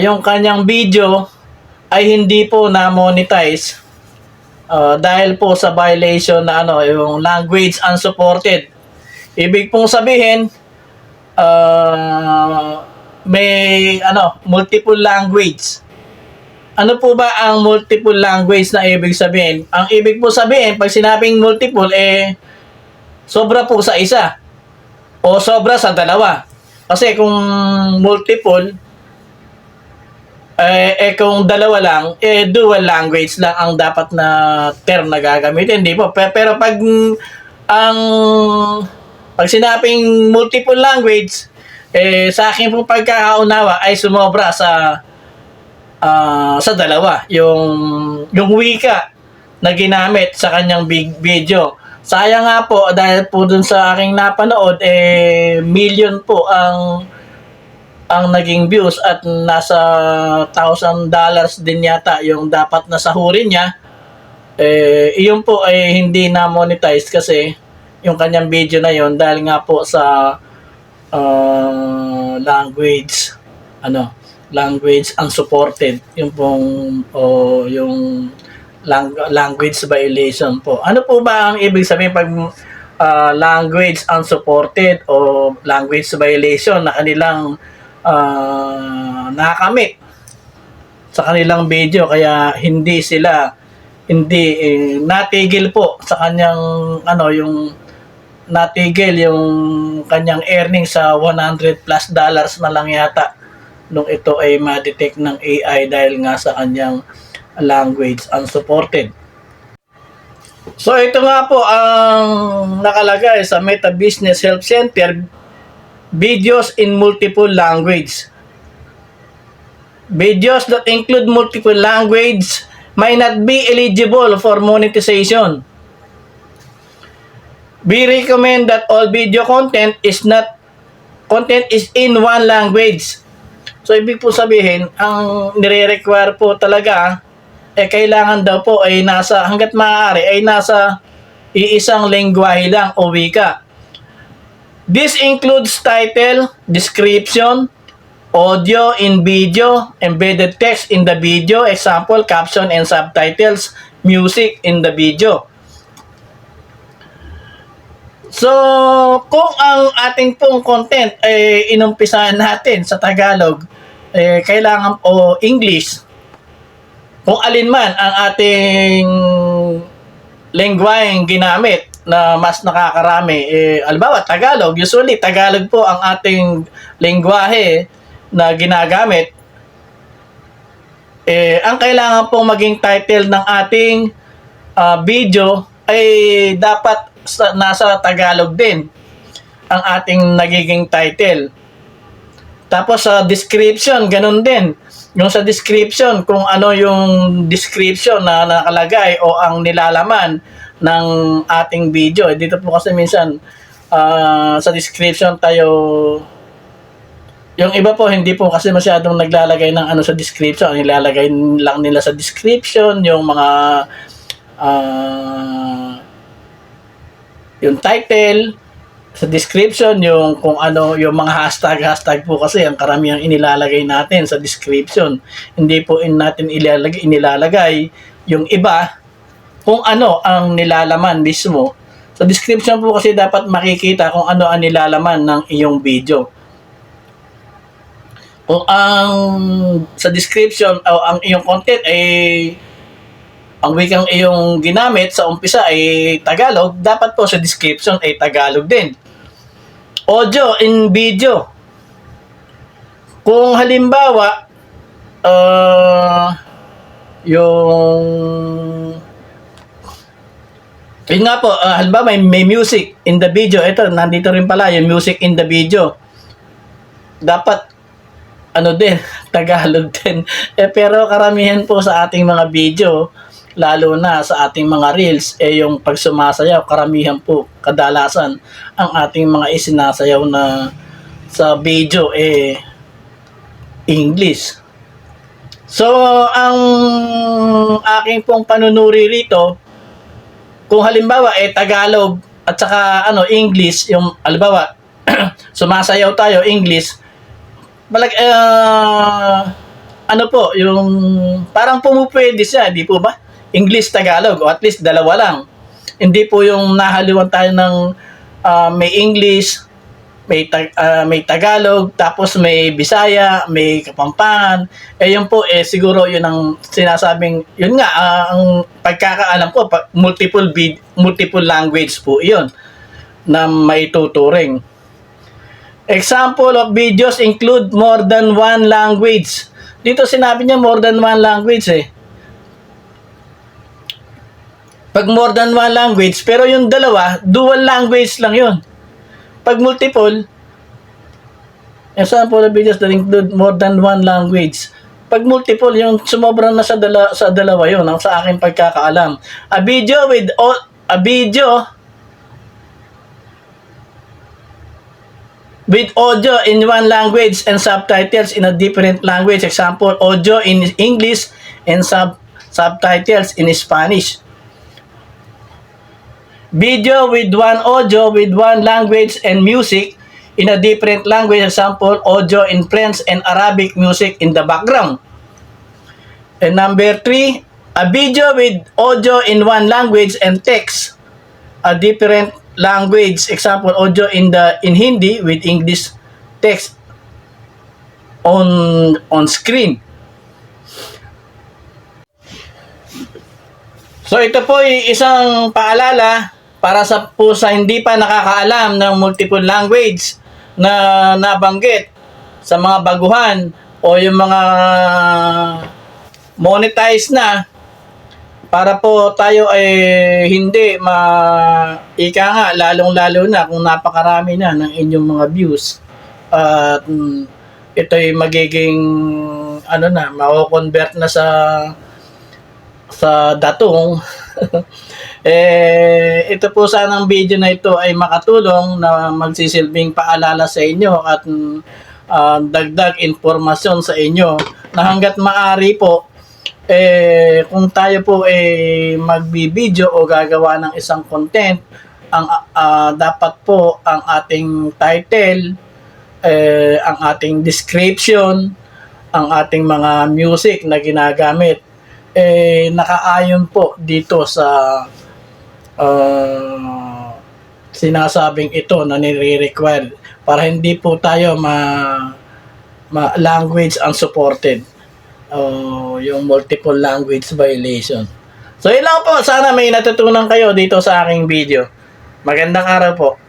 Yung kanyang video ay hindi po na-monetize dahil po sa violation na yung language unsupported. Ibig pong sabihin, may multiple language. Ano po ba ang multiple language na ibig sabihin? Ang ibig po sabihin, pag sinabing multiple, sobra po sa isa o sobra sa dalawa. Kasi kung multiple, kung dalawa lang, dual language lang ang dapat na term na gagamitin, di po? Pero pag sinabing multiple language, sa akin pong pagkakaunawa ay sumobra sa dalawa, yung wika na ginamit sa kanyang video. Sayang nga po dahil po dun sa aking napanood, million po ang naging views at nasa $1,000 din yata yung dapat na sahurin niya. Iyon po ay hindi na monetize kasi yung kanyang video na yon dahil nga po sa language unsupported, yung pong yung language violation po. Ano po ba ang ibig sabihin pag language unsupported o language violation na kanilang nakamit sa kanilang video, kaya hindi natigil po sa kanyang natigil yung kanyang earnings sa $100+ na lang yata nung ito ay ma-detect ng AI dahil nga sa kanyang language unsupported. So ito nga po ang nakalagay sa Meta Business Help Center, videos in multiple language. Videos that include multiple language may not be eligible for monetization. We recommend that all video content is in one language. So, ibig po sabihin, ang nire-require po talaga, kailangan daw po ay hanggat maaari, ay nasa iisang lengguwahe lang o wika. This includes title, description, audio in video, embedded text in the video, example, caption and subtitles, music in the video. So, kung ang ating pong content ay inumpisahan natin sa Tagalog, kailangan o English, kung alin man ang ating lengguwaheng ginamit na mas nakakarami, halimbawa Tagalog, usually Tagalog po ang ating lengguwahe na ginagamit, ang kailangan pong maging title ng ating video ay dapat nasa Tagalog din ang ating nagiging title. Tapos sa description, ganun din. Yung sa description, kung ano yung description na nakalagay o ang nilalaman ng ating video. Dito po kasi minsan sa description tayo, yung iba po hindi po kasi masyadong naglalagay ng sa description. Ang nilalagay lang nila sa description yung mga yung title, sa description, yung kung ano, yung mga hashtag po kasi ang karamihang inilalagay natin sa description. Hindi po natin inilalagay yung iba kung ano ang nilalaman mismo. Sa description po kasi dapat makikita kung ano ang nilalaman ng iyong video. Kung sa description o ang iyong content ay ang wikang iyong ginamit sa umpisa ay Tagalog, dapat po sa description ay Tagalog din. Audio in video. Kung halimbawa, yun nga po, halimbawa may music in the video. Ito, nandito rin pala yung music in the video. Dapat, din, Tagalog din. Pero karamihan po sa ating mga video, lalo na sa ating mga reels, yung pag sumasayaw, karamihan po, kadalasan, ang ating mga isinasayaw na sa video, English. So, ang aking pong panunuri rito, kung halimbawa, Tagalog, at saka, English, yung, halimbawa, sumasayaw tayo, English, ano po, yung parang pumupwede siya, di po ba? English, Tagalog, o at least dalawa lang. Hindi po yung nahaliwan tayo ng may English, may Tagalog, tapos may Bisaya, may Kapampangan. Yun po, siguro yun ang sinasabing, yun nga, ang pagkakaalam ko, multiple language po yun na maituturing. Example of videos include more than one language. Dito sinabi niya more than one language Pag more than one language, pero yung dalawa, dual language lang yun. Pag multiple, example of videos that include more than one language. Pag multiple, yung sumobra na sa dalawa yun, ang sa aking pagkakaalam. A video with audio in one language and subtitles in a different language. Example, audio in English and subtitles in Spanish. Video with one audio with one language and music in a different language. Example, audio in French and Arabic music in the background. And number 3, a video with audio in one language and text a different language. Example, audio in Hindi with English text on screen. So ito po ay isang paalala para sa hindi pa nakakaalam ng multiple language na nabanggit sa mga baguhan o yung mga monetize na, para po tayo ay hindi ika nga, lalong-lalo na kung napakarami na ng inyong mga views at ito'y magiging mako-convert na sa datong. Ito po sanang video na ito ay makatulong na magsisilbing paalala sa inyo at dagdag informasyon sa inyo na hanggat maaari po kung tayo po magbibideo o gagawa ng isang content, dapat po ang ating title, ang ating description, ang ating mga music na ginagamit nakaayon po dito sa sinasabing ito na nire-require para hindi po tayo language unsupported yung multiple language violation. So yun lang po, sana may natutunan kayo dito sa aking video. Magandang araw po.